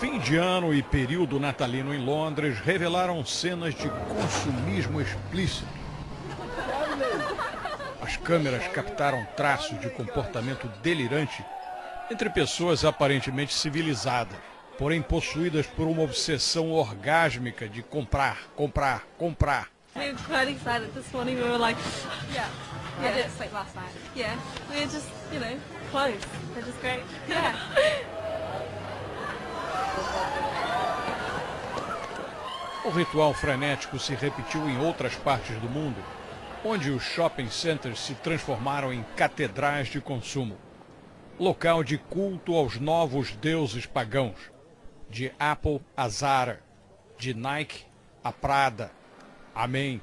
Fim de ano e período natalino em Londres revelaram cenas de consumismo explícito. As câmeras captaram traços de comportamento delirante entre pessoas aparentemente civilizadas, porém possuídas por uma obsessão orgásmica de comprar, comprar, comprar. We were quite excited this morning. We were like, yeah. I didn't sleep last night. Yeah. We were just, clothes. They're just great. Yeah. O ritual frenético se repetiu em outras partes do mundo, onde os shopping centers se transformaram em catedrais de consumo, local de culto aos novos deuses pagãos, de Apple a Zara, de Nike a Prada. Amém.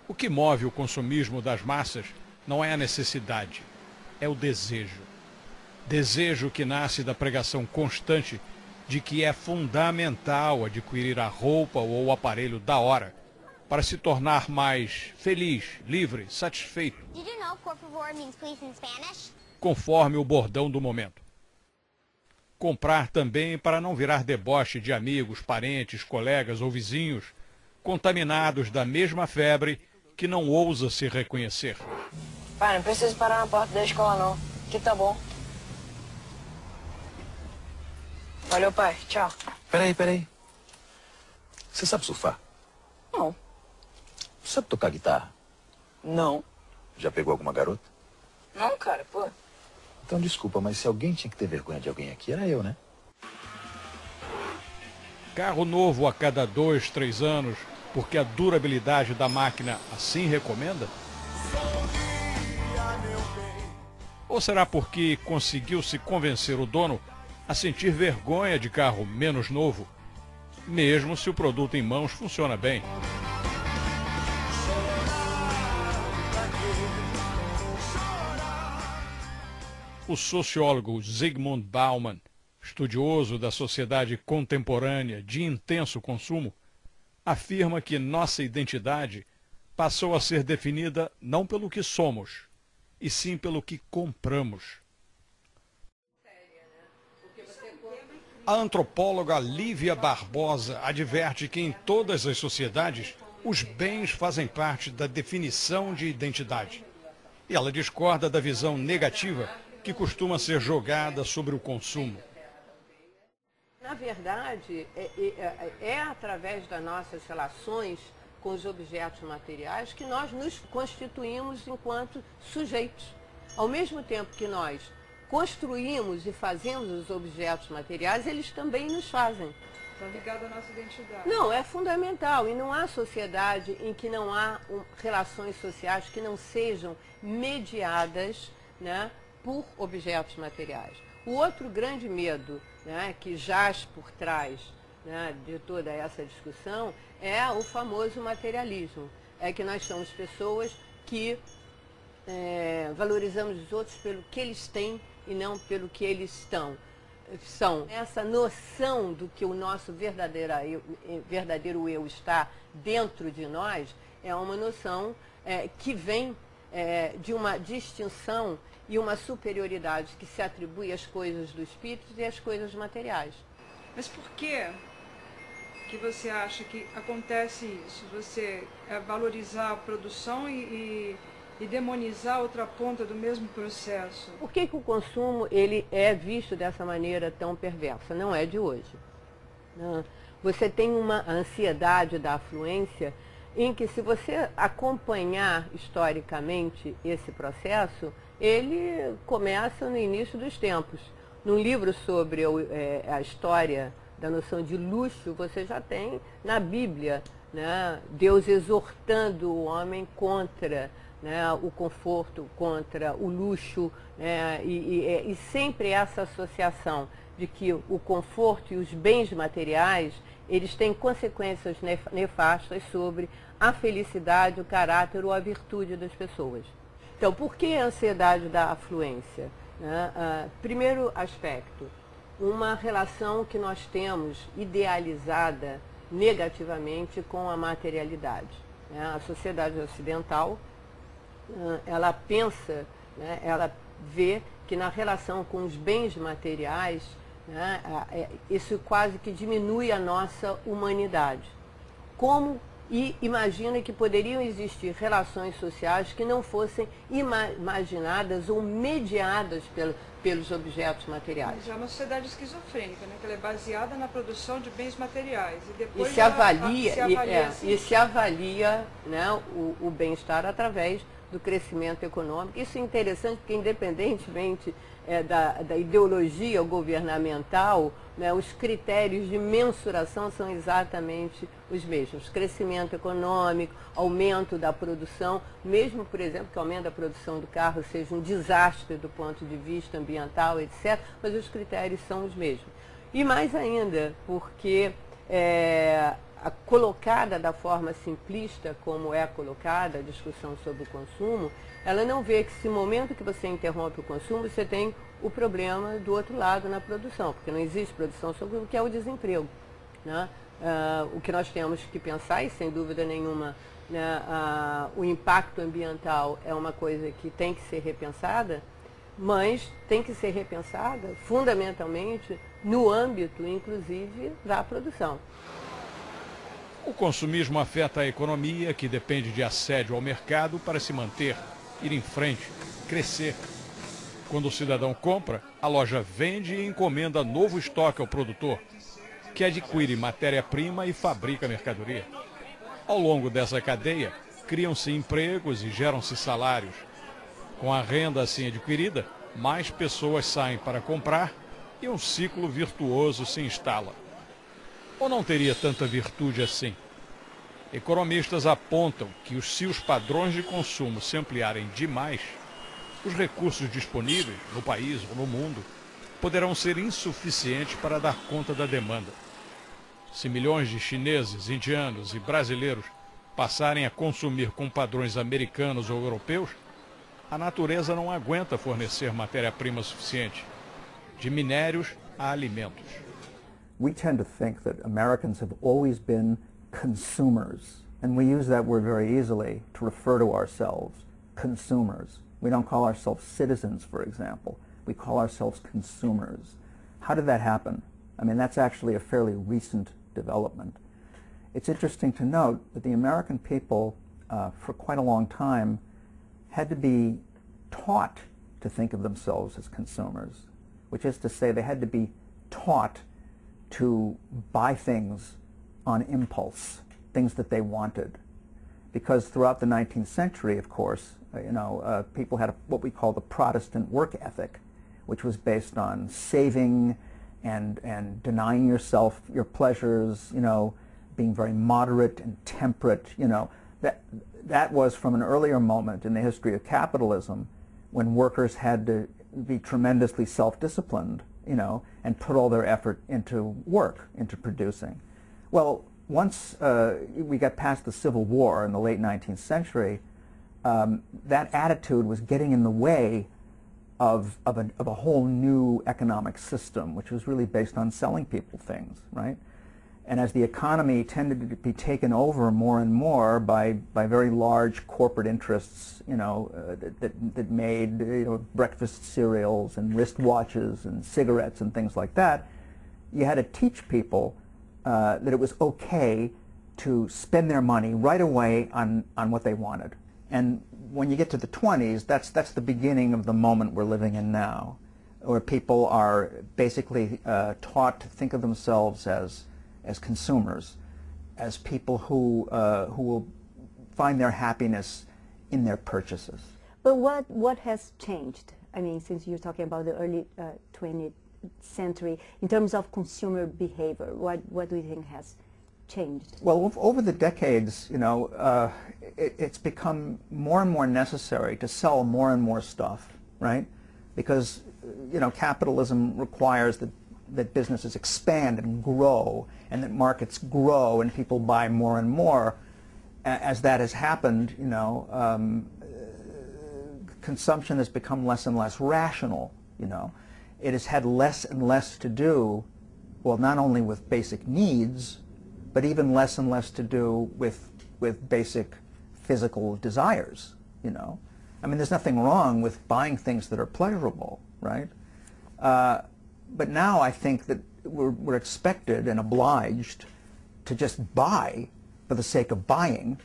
O que move o consumismo das massas não é a necessidade, é o desejo. Desejo que nasce da pregação constante de que é fundamental adquirir a roupa ou o aparelho da hora para se tornar mais feliz, livre, satisfeito. Did you know por favor means please in Spanish? Conforme o bordão do momento. Comprar também para não virar deboche de amigos, parentes, colegas ou vizinhos contaminados da mesma febre que não ousa se reconhecer. Pai, não precisa parar na porta da escola não. Aqui tá bom. Valeu, pai. Tchau. Peraí. Você sabe surfar? Não. Sabe tocar guitarra? Não. Já pegou alguma garota? Não, cara, pô. Então desculpa, mas se alguém tinha que ter vergonha de alguém aqui, era eu, né? Carro novo a cada 2, 3 anos, porque a durabilidade da máquina assim recomenda? Ou será porque conseguiu se convencer o dono a sentir vergonha de carro menos novo, mesmo se o produto em mãos funciona bem? O sociólogo Zygmunt Bauman, estudioso da sociedade contemporânea de intenso consumo, afirma que nossa identidade passou a ser definida não pelo que somos, e sim pelo que compramos. A antropóloga Lívia Barbosa adverte que em todas as sociedades os bens fazem parte da definição de identidade. E ela discorda da visão negativa que costuma ser jogada sobre o consumo. Na verdade, é através das nossas relações com os objetos materiais que nós nos constituímos enquanto sujeitos. Ao mesmo tempo que nós construímos e fazemos os objetos materiais, eles também nos fazem. Está ligado à nossa identidade. Não, é fundamental. E não há sociedade em que não há relações sociais que não sejam mediadas, né, por objetos materiais. O outro grande medo, né, que jaz por trás, né, de toda essa discussão é o famoso materialismo. É que nós somos pessoas que valorizamos os outros pelo que eles têm e não pelo que eles são. Essa noção do que o nosso verdadeiro eu está dentro de nós é uma noção que vem de uma distinção e uma superioridade que se atribui às coisas do espírito e às coisas materiais. Mas por que você acha que acontece isso? Você valorizar a produção e demonizar a outra ponta do mesmo processo? Por que o consumo ele é visto dessa maneira tão perversa? Não é de hoje. Você tem uma ansiedade da afluência em que, se você acompanhar historicamente esse processo, ele começa no início dos tempos. Num livro sobre a história da noção de luxo, você já tem na Bíblia, né, Deus exortando o homem contra, né, o conforto, contra o luxo, né, e sempre essa associação de que o conforto e os bens materiais, eles têm consequências nefastas sobre a felicidade, o caráter ou a virtude das pessoas. Então, por que a ansiedade da afluência? Primeiro aspecto, uma relação que nós temos idealizada negativamente com a materialidade. A sociedade ocidental, ela pensa, ela vê que na relação com os bens materiais, né? Isso quase que diminui a nossa humanidade. E imagina que poderiam existir relações sociais que não fossem imaginadas ou mediadas pelos objetos materiais. Mas é uma sociedade esquizofrênica, né? Que ela é baseada na produção de bens materiais. E depois se avalia né, o bem-estar através do crescimento econômico. Isso é interessante porque, independentemente da ideologia governamental, né, os critérios de mensuração são exatamente os mesmos. Crescimento econômico, aumento da produção, mesmo, por exemplo, que o aumento da produção do carro seja um desastre do ponto de vista ambiental, etc., mas os critérios são os mesmos. E mais ainda, porque colocada da forma simplista, como é colocada a discussão sobre o consumo, ela não vê que se no momento que você interrompe o consumo, você tem o problema do outro lado na produção, porque não existe produção sobre o que é o desemprego, né? O que nós temos que pensar, e sem dúvida nenhuma, né, o impacto ambiental é uma coisa que tem que ser repensada, mas tem que ser repensada fundamentalmente no âmbito, inclusive, da produção. O consumismo afeta a economia, que depende de assédio ao mercado para se manter, ir em frente, crescer. Quando o cidadão compra, a loja vende e encomenda novo estoque ao produtor, que adquire matéria-prima e fabrica mercadoria. Ao longo dessa cadeia, criam-se empregos e geram-se salários. Com a renda assim adquirida, mais pessoas saem para comprar e um ciclo virtuoso se instala. Ou não teria tanta virtude assim? Economistas apontam que se os padrões de consumo se ampliarem demais, os recursos disponíveis, no país ou no mundo, poderão ser insuficientes para dar conta da demanda. Se milhões de chineses, indianos e brasileiros passarem a consumir com padrões americanos ou europeus, a natureza não aguenta fornecer matéria-prima suficiente, de minérios a alimentos. We tend to think that Americans have always been consumers, and we use that word very easily to refer to ourselves, consumers. We don't call ourselves citizens, for example. We call ourselves consumers. How did that happen? I mean, that's actually a fairly recent development. It's interesting to note that the American people, for quite a long time, had to be taught to think of themselves as consumers, which is to say they had to be taught to buy things on impulse, things that they wanted. Because throughout the 19th century, of course, people had what we call the Protestant work ethic, which was based on saving and denying yourself your pleasures, being very moderate and temperate, That was from an earlier moment in the history of capitalism when workers had to be tremendously self-disciplined, and put all their effort into work, into producing. Well, once we got past the Civil War in the late 19th century, that attitude was getting in the way of a whole new economic system, which was really based on selling people things, right? And as the economy tended to be taken over more and more by very large corporate interests, that made breakfast cereals and wristwatches and cigarettes and things like that, you had to teach people that it was okay to spend their money right away on what they wanted. And when you get to the 20s, that's the beginning of the moment we're living in now, where people are basically taught to think of themselves as consumers, as people who will find their happiness in their purchases. But what has changed? I mean, since you're talking about the early 20th century, in terms of consumer behavior, what do you think has changed? Well, over the decades, it's become more and more necessary to sell more and more stuff, right? Because, capitalism requires that businesses expand and grow, and that markets grow and people buy more and more. As that has happened, consumption has become less and less rational, It has had less and less to do, well, not only with basic needs, but even less and less to do with basic physical desires, I mean, there's nothing wrong with buying things that are pleasurable, right? But now I think that we're expected and obliged to just buy for the sake of buying,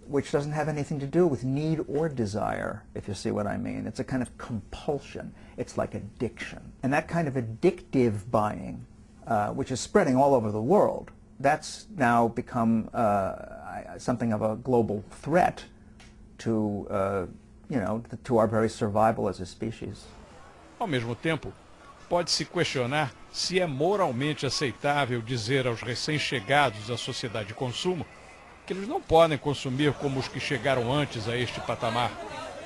which doesn't have anything to do with need or desire, if you see what I mean. It's a kind of compulsion. It's like addiction. And that kind of addictive buying, which is spreading all over the world, that's now become something of a global threat to, to our very survival as a species. Ao mesmo tempo, pode-se questionar se é moralmente aceitável dizer aos recém-chegados à sociedade de consumo que eles não podem consumir como os que chegaram antes a este patamar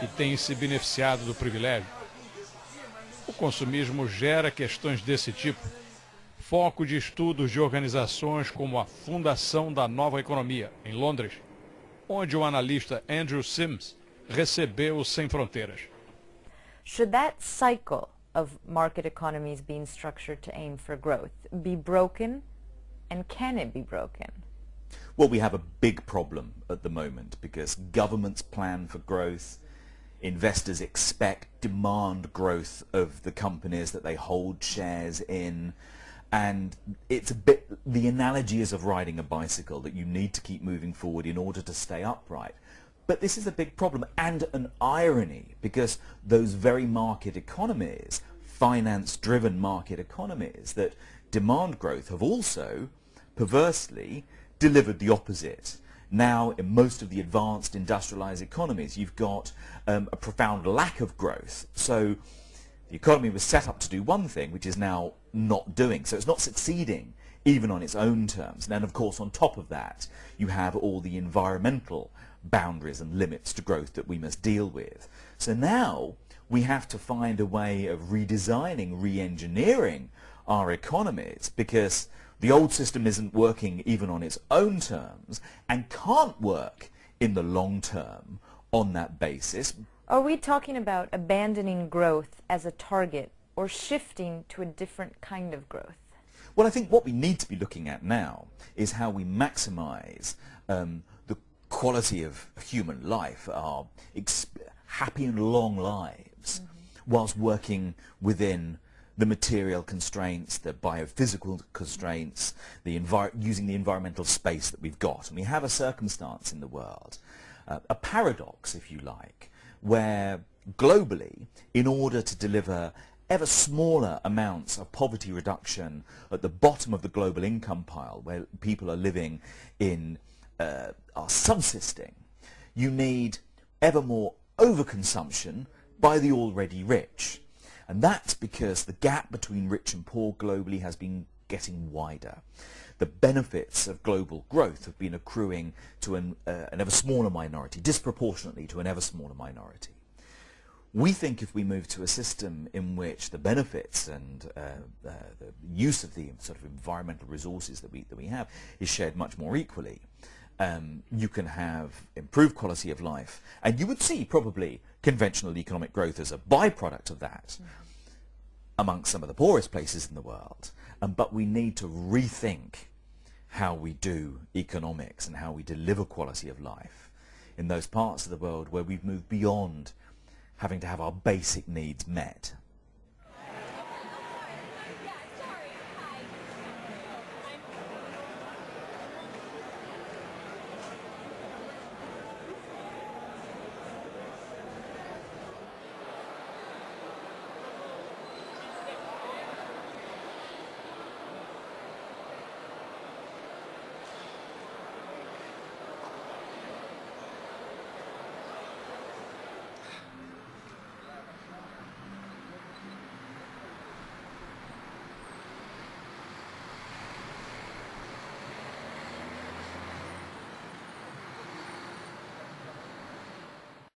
e têm se beneficiado do privilégio. O consumismo gera questões desse tipo, foco de estudos de organizações como a Fundação da Nova Economia, em Londres, onde o analista Andrew Sims recebeu o Sem Fronteiras. Should that cycle of market economies being structured to aim for growth be broken, and can it be broken? Well, we have a big problem at the moment because governments plan for growth, investors expect demand growth of the companies that they hold shares in, and it's a bit, the analogy is of riding a bicycle, that you need to keep moving forward in order to stay upright. But this is a big problem and an irony, because those very market economies, finance-driven market economies that demand growth, have also perversely delivered the opposite. Now, in most of the advanced industrialized economies, you've got a profound lack of growth. So the economy was set up to do one thing, which is now not doing. So it's not succeeding, even on its own terms. And then, of course, on top of that, you have all the environmental boundaries and limits to growth that we must deal with. So now we have to find a way of redesigning, re-engineering our economies, because the old system isn't working even on its own terms and can't work in the long term on that basis. Are we talking about abandoning growth as a target or shifting to a different kind of growth? Well, I think what we need to be looking at now is how we maximize the quality of human life, our happy and long lives, whilst working within the material constraints, the biophysical constraints, using the environmental space that we've got. And we have a circumstance in the world, a paradox, if you like, where globally, in order to deliver ever smaller amounts of poverty reduction at the bottom of the global income pile, where people are living in, are subsisting, you need ever more overconsumption by the already rich. And that's because the gap between rich and poor globally has been getting wider. The benefits of global growth have been accruing to an ever smaller minority, disproportionately to an ever smaller minority. We think if we move to a system in which the benefits and the use of the sort of environmental resources that we have is shared much more equally, you can have improved quality of life, and you would see probably conventional economic growth as a byproduct of that amongst some of the poorest places in the world. But we need to rethink how we do economics and how we deliver quality of life in those parts of the world where we've moved beyond having to have our basic needs met.